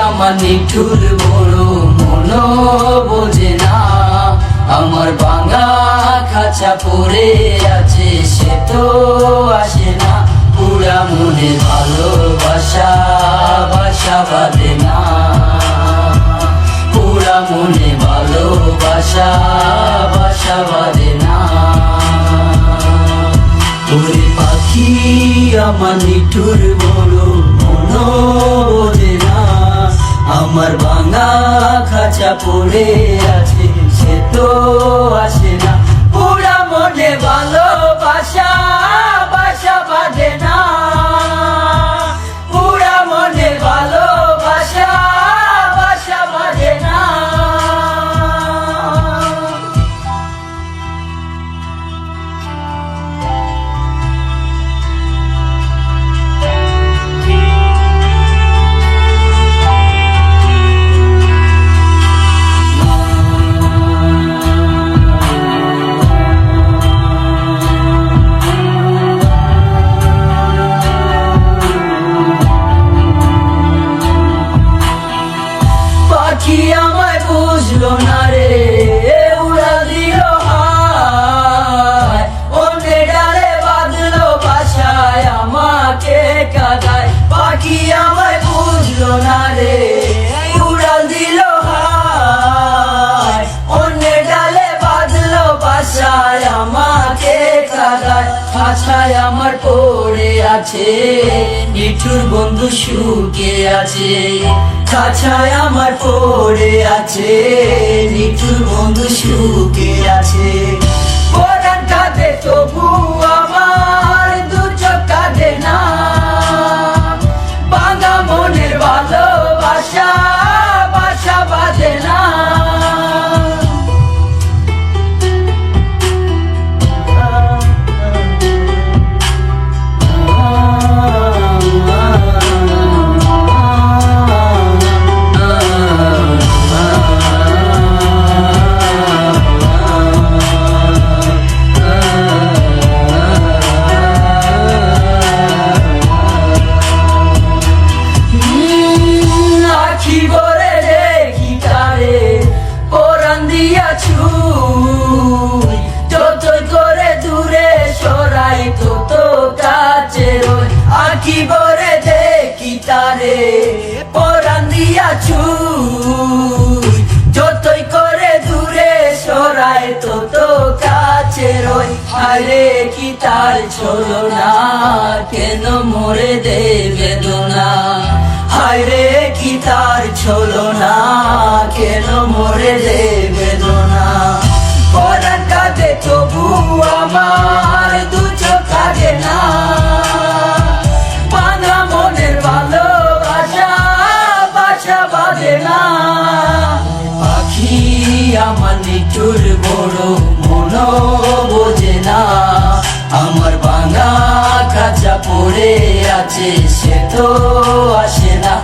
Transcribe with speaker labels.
Speaker 1: আমার নিঠুর বড় মন বোঝে না, আমার ভাঙা খাঁচা পড়ে আছে সে তো আসে না। পুরা মনে ভালোবাসা বাসা বাঁধে না, পুরা মনে ভালোবাসা বাসা বাঁধে না। ওরে পাখি আমার নিঠুর বড় মন বোঝে না, আমার ভাঙা খাঁচা পড়ে আছে সে তো আসে না। পুরা মনে ভালোবাসা বাসা বাঁধে না, পুরা মনে ভালোবাসা বাসা বাঁধে না। পাখি আমায় বুঝলো না রে, উড়া দিল হায়, অন্যে ডালে বাঁধলো বাসায় আমাকে কাদায়। পাখি আমায় বুঝলো না রে, উড়াল দিল হায়, অন্যে ডালে বাঁধলো বাসায় আমাকে কাদায়। খাঁচায় আমার পড়ে আছে নিঠুর বন্ধু সুখে আছে, খাঁচায় আমার পড়ে আছে নিঠুর বন্ধু সুখে আছে। পরাণ কাঁদে তবু আমার দু চোখ কাঁদে না, ভাঙা মনের ভালোবাসা বাসা বাঁধে না। আখি ভরে দেখি তারে পরাণ দিয়া ছুঁই, যতই করে দূরে সরাই তত কাছে রই। আখি ভরে দেখি তারে পরাণ দিয়া ছুঁই, যতই করে দূরে সরাই তত কাছে রই। আরে কি তার ছলো না, কেন মরে দে বেদনা। হায়রে কি তার ছলো না, কেন মরে দে বেদনা। পরাণ কাঁদে তবু আমার দু চোখ কাঁদে না, ভাঙা মনের ভালোবাসা বাসা বাঁধে না। পাখি আমার নিঠুর বড় মন বোঝে না, আমার ভাঙা খাঁচা পড়ে আছে সে তো আসে না।